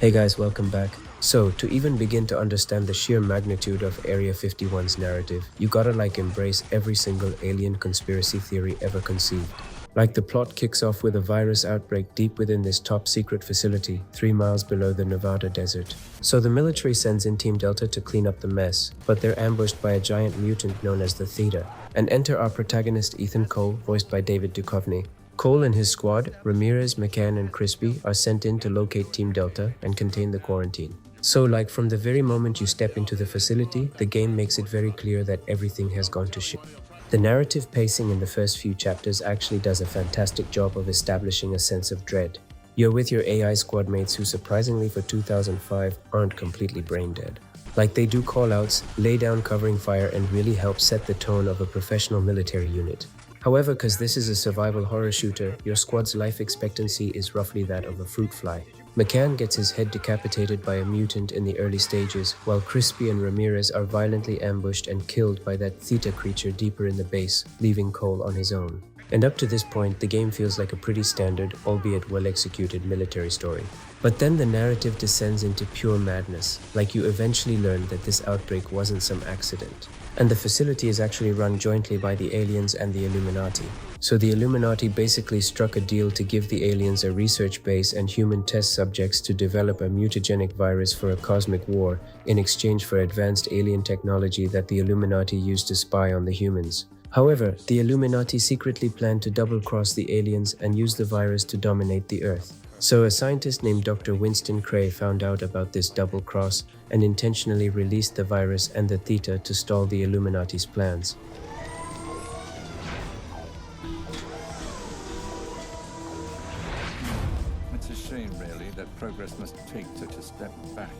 Hey guys, welcome back. So, to even begin to understand the sheer magnitude of Area 51's narrative, you gotta embrace every single alien conspiracy theory ever conceived. Like the plot kicks off with a virus outbreak deep within this top secret facility, 3 miles below the Nevada desert. So the military sends in Team Delta to clean up the mess, but they're ambushed by a giant mutant known as the Theta. And enter our protagonist Ethan Cole, voiced by David Duchovny. Cole and his squad, Ramirez, McCann, and Crispy, are sent in to locate Team Delta and contain the quarantine. So, from the very moment you step into the facility, the game makes it very clear that everything has gone to shit. The narrative pacing in the first few chapters actually does a fantastic job of establishing a sense of dread. You're with your AI squad mates who, surprisingly for 2005, aren't completely brain dead. They do call-outs, lay down covering fire, and really help set the tone of a professional military unit. However, because this is a survival horror shooter, your squad's life expectancy is roughly that of a fruit fly. McCann gets his head decapitated by a mutant in the early stages, while Crispy and Ramirez are violently ambushed and killed by that Theta creature deeper in the base, leaving Cole on his own. And up to this point, the game feels like a pretty standard, albeit well-executed military story. But then the narrative descends into pure madness, you eventually learn that this outbreak wasn't some accident. And the facility is actually run jointly by the aliens and the Illuminati. So the Illuminati basically struck a deal to give the aliens a research base and human test subjects to develop a mutagenic virus for a cosmic war in exchange for advanced alien technology that the Illuminati used to spy on the humans. However, the Illuminati secretly planned to double-cross the aliens and use the virus to dominate the Earth. So a scientist named Dr. Winston Cray found out about this double-cross and intentionally released the virus and the Theta to stall the Illuminati's plans. It's a shame, really, that progress must take such a step back.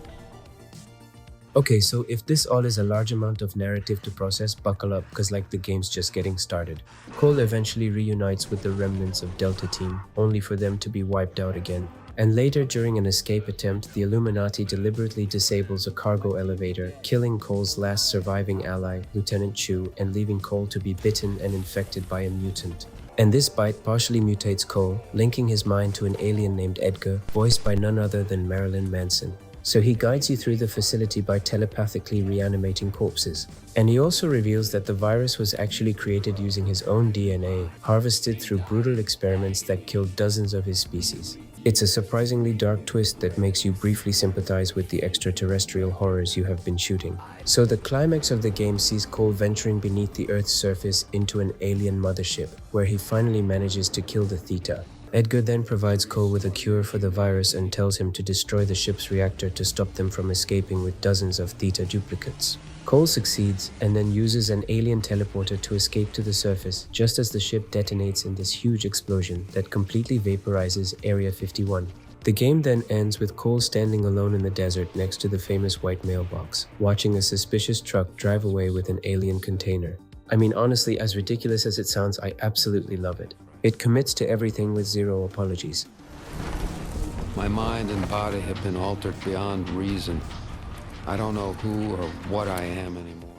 Okay, so if this all is a large amount of narrative to process, buckle up, because the game's just getting started. Cole eventually reunites with the remnants of Delta Team, only for them to be wiped out again. And later, during an escape attempt, the Illuminati deliberately disables a cargo elevator, killing Cole's last surviving ally, Lieutenant Chu, and leaving Cole to be bitten and infected by a mutant. And this bite partially mutates Cole, linking his mind to an alien named Edgar, voiced by none other than Marilyn Manson. So he guides you through the facility by telepathically reanimating corpses. And he also reveals that the virus was actually created using his own DNA, harvested through brutal experiments that killed dozens of his species. It's a surprisingly dark twist that makes you briefly sympathize with the extraterrestrial horrors you have been shooting. So the climax of the game sees Cole venturing beneath the Earth's surface into an alien mothership, where he finally manages to kill the Theta. Edgar then provides Cole with a cure for the virus and tells him to destroy the ship's reactor to stop them from escaping with dozens of Theta duplicates. Cole succeeds and then uses an alien teleporter to escape to the surface just as the ship detonates in this huge explosion that completely vaporizes Area 51. The game then ends with Cole standing alone in the desert next to the famous white mailbox, watching a suspicious truck drive away with an alien container. I mean, honestly, as ridiculous as it sounds, I absolutely love it. It commits to everything with zero apologies. My mind and body have been altered beyond reason. I don't know who or what I am anymore.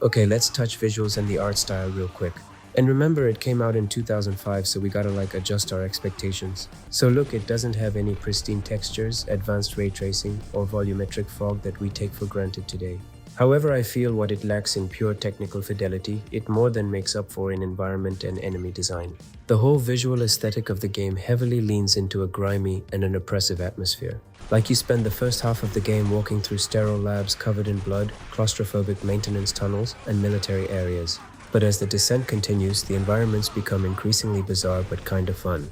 Okay, let's touch visuals and the art style real quick. And remember, it came out in 2005, so we gotta adjust our expectations. So look, it doesn't have any pristine textures, advanced ray tracing, or volumetric fog that we take for granted today. However, I feel what it lacks in pure technical fidelity, it more than makes up for in environment and enemy design. The whole visual aesthetic of the game heavily leans into a grimy and an oppressive atmosphere. You spend the first half of the game walking through sterile labs covered in blood, claustrophobic maintenance tunnels, and military areas. But as the descent continues, the environments become increasingly bizarre but kinda fun.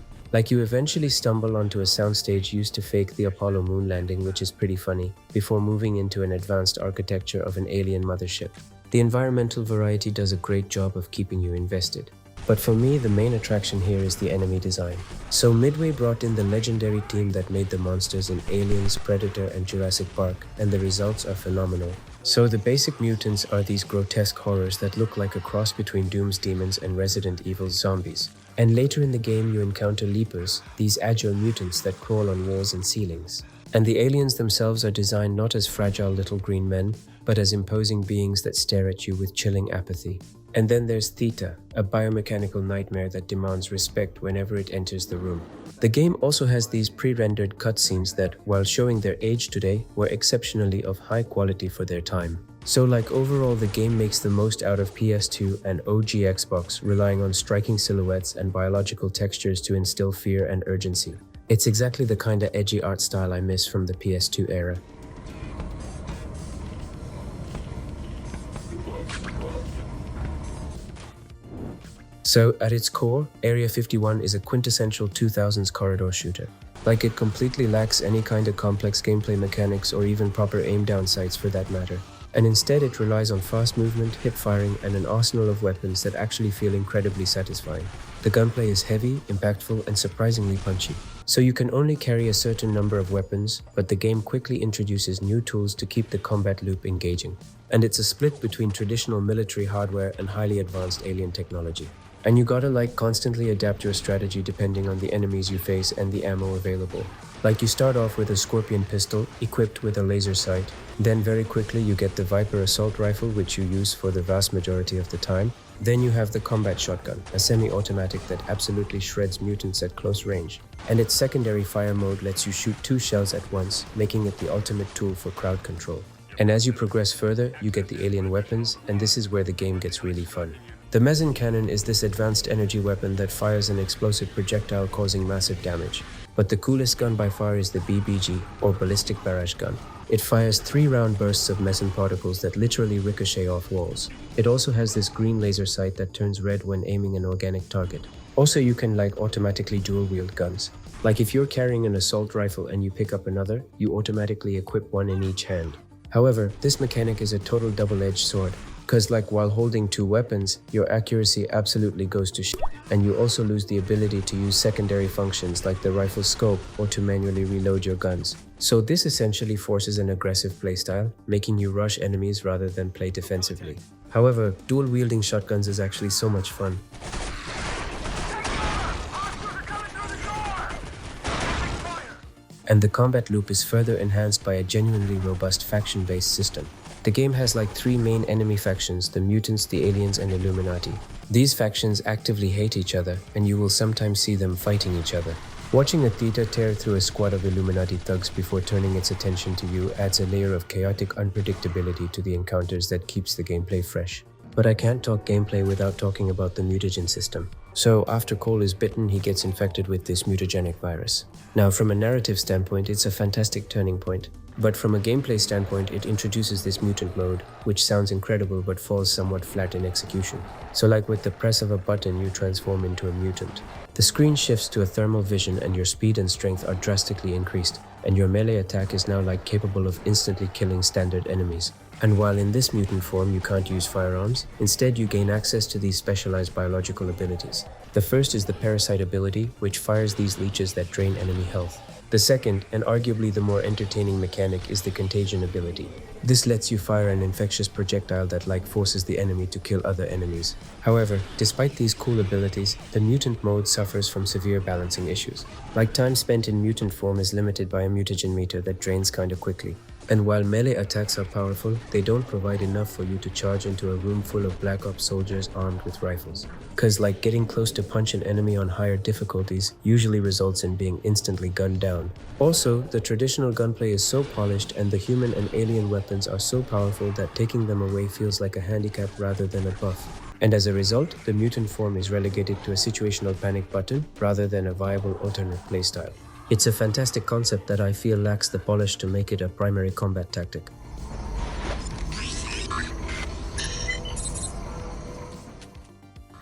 You eventually stumble onto a soundstage used to fake the Apollo moon landing, which is pretty funny, before moving into an advanced architecture of an alien mothership. The environmental variety does a great job of keeping you invested. But for me, the main attraction here is the enemy design. So Midway brought in the legendary team that made the monsters in Aliens, Predator, and Jurassic Park, and the results are phenomenal. So the basic mutants are these grotesque horrors that look like a cross between Doom's demons and Resident Evil's zombies. And later in the game you encounter Leapers, these agile mutants that crawl on walls and ceilings. And the aliens themselves are designed not as fragile little green men, but as imposing beings that stare at you with chilling apathy. And then there's Theta, a biomechanical nightmare that demands respect whenever it enters the room. The game also has these pre-rendered cutscenes that, while showing their age today, were exceptionally of high quality for their time. So like overall, the game makes the most out of PS2 and OG Xbox, relying on striking silhouettes and biological textures to instill fear and urgency. It's exactly the kind of edgy art style I miss from the PS2 era. So, at its core, Area 51 is a quintessential 2000s corridor shooter. Like, it completely lacks any kind of complex gameplay mechanics or even proper aim-down sights for that matter. And instead it relies on fast movement, hip firing, and an arsenal of weapons that actually feel incredibly satisfying. The gunplay is heavy, impactful, and surprisingly punchy. So you can only carry a certain number of weapons, but the game quickly introduces new tools to keep the combat loop engaging. And it's a split between traditional military hardware and highly advanced alien technology. And you gotta constantly adapt your strategy depending on the enemies you face and the ammo available. Like, you start off with a Scorpion pistol equipped with a laser sight, then very quickly you get the Viper assault rifle, which you use for the vast majority of the time. Then you have the combat shotgun, a semi-automatic that absolutely shreds mutants at close range. And its secondary fire mode lets you shoot 2 shells at once, making it the ultimate tool for crowd control. And as you progress further, you get the alien weapons, and this is where the game gets really fun. The meson cannon is this advanced energy weapon that fires an explosive projectile causing massive damage. But the coolest gun by far is the BBG, or Ballistic Barrage Gun. It fires 3-round bursts of meson particles that literally ricochet off walls. It also has this green laser sight that turns red when aiming an organic target. Also, you can automatically dual-wield guns. Like, if you're carrying an assault rifle and you pick up another, you automatically equip one in each hand. However, this mechanic is a total double-edged sword. Because while holding 2 weapons, your accuracy absolutely goes to shit, and you also lose the ability to use secondary functions like the rifle scope or to manually reload your guns. So this essentially forces an aggressive playstyle, making you rush enemies rather than play defensively. However, dual-wielding shotguns is actually so much fun. And the combat loop is further enhanced by a genuinely robust faction-based system. The game has 3 main enemy factions: the mutants, the aliens, and Illuminati. These factions actively hate each other, and you will sometimes see them fighting each other. Watching a Theta tear through a squad of Illuminati thugs before turning its attention to you adds a layer of chaotic unpredictability to the encounters that keeps the gameplay fresh. But I can't talk gameplay without talking about the mutagen system. So after Cole is bitten, he gets infected with this mutagenic virus. Now, from a narrative standpoint, it's a fantastic turning point. But from a gameplay standpoint, it introduces this mutant mode, which sounds incredible but falls somewhat flat in execution. So with the press of a button, you transform into a mutant. The screen shifts to a thermal vision and your speed and strength are drastically increased, and your melee attack is now capable of instantly killing standard enemies. And while in this mutant form you can't use firearms, instead you gain access to these specialized biological abilities. The first is the Parasite ability, which fires these leeches that drain enemy health. The second, and arguably the more entertaining mechanic, is the Contagion ability. This lets you fire an infectious projectile that forces the enemy to kill other enemies. However, despite these cool abilities, the mutant mode suffers from severe balancing issues. Time spent in mutant form is limited by a mutagen meter that drains kinda quickly. And while melee attacks are powerful, they don't provide enough for you to charge into a room full of Black Ops soldiers armed with rifles. Cause getting close to punch an enemy on higher difficulties usually results in being instantly gunned down. Also, the traditional gunplay is so polished and the human and alien weapons are so powerful that taking them away feels like a handicap rather than a buff. And as a result, the mutant form is relegated to a situational panic button rather than a viable alternate playstyle. It's a fantastic concept that I feel lacks the polish to make it a primary combat tactic.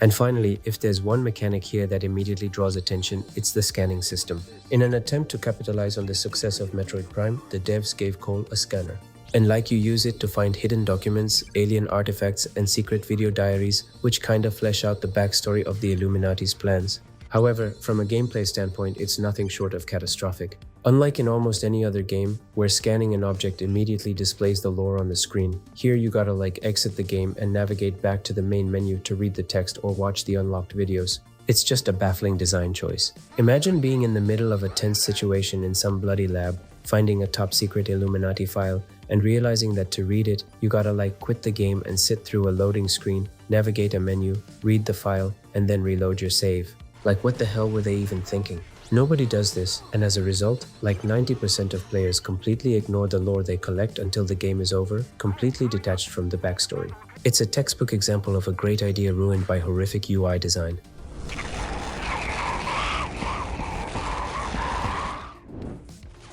And finally, if there's one mechanic here that immediately draws attention, it's the scanning system. In an attempt to capitalize on the success of Metroid Prime, the devs gave Cole a scanner. And you use it to find hidden documents, alien artifacts, and secret video diaries, which kinda flesh out the backstory of the Illuminati's plans. However, from a gameplay standpoint, it's nothing short of catastrophic. Unlike in almost any other game, where scanning an object immediately displays the lore on the screen, here you gotta exit the game and navigate back to the main menu to read the text or watch the unlocked videos. It's just a baffling design choice. Imagine being in the middle of a tense situation in some bloody lab, finding a top-secret Illuminati file, and realizing that to read it, you gotta quit the game and sit through a loading screen, navigate a menu, read the file, and then reload your save. What the hell were they even thinking? Nobody does this, and as a result, like 90% of players completely ignore the lore they collect until the game is over, completely detached from the backstory. It's a textbook example of a great idea ruined by horrific UI design.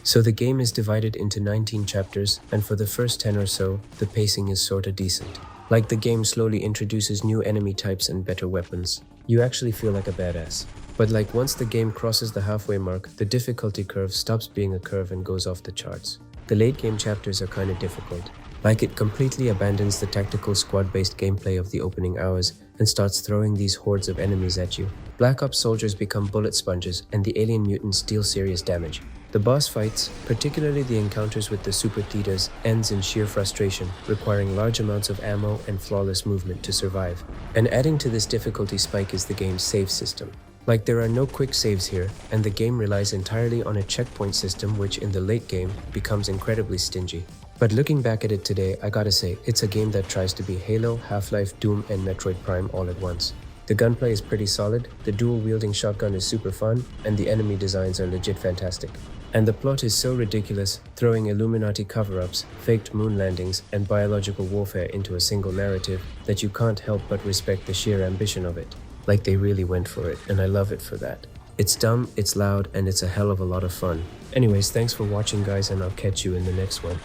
So the game is divided into 19 chapters, and for the first 10 or so, the pacing is sorta decent. Like the game slowly introduces new enemy types and better weapons. You actually feel like a badass. But like once the game crosses the halfway mark, the difficulty curve stops being a curve and goes off the charts. The late game chapters are kinda difficult. Like it completely abandons the tactical squad-based gameplay of the opening hours and starts throwing these hordes of enemies at you. Black Ops soldiers become bullet sponges and the alien mutants deal serious damage. The boss fights, particularly the encounters with the Super Thetas, ends in sheer frustration, requiring large amounts of ammo and flawless movement to survive. And adding to this difficulty spike is the game's save system. Like there are no quick saves here, and the game relies entirely on a checkpoint system which in the late game becomes incredibly stingy. But looking back at it today, I gotta say, it's a game that tries to be Halo, Half-Life, Doom, and Metroid Prime all at once. The gunplay is pretty solid, the dual-wielding shotgun is super fun, and the enemy designs are legit fantastic. And the plot is so ridiculous, throwing Illuminati cover-ups, faked moon landings, and biological warfare into a single narrative, that you can't help but respect the sheer ambition of it. Like they really went for it, and I love it for that. It's dumb, it's loud, and it's a hell of a lot of fun. Anyways, thanks for watching guys, and I'll catch you in the next one.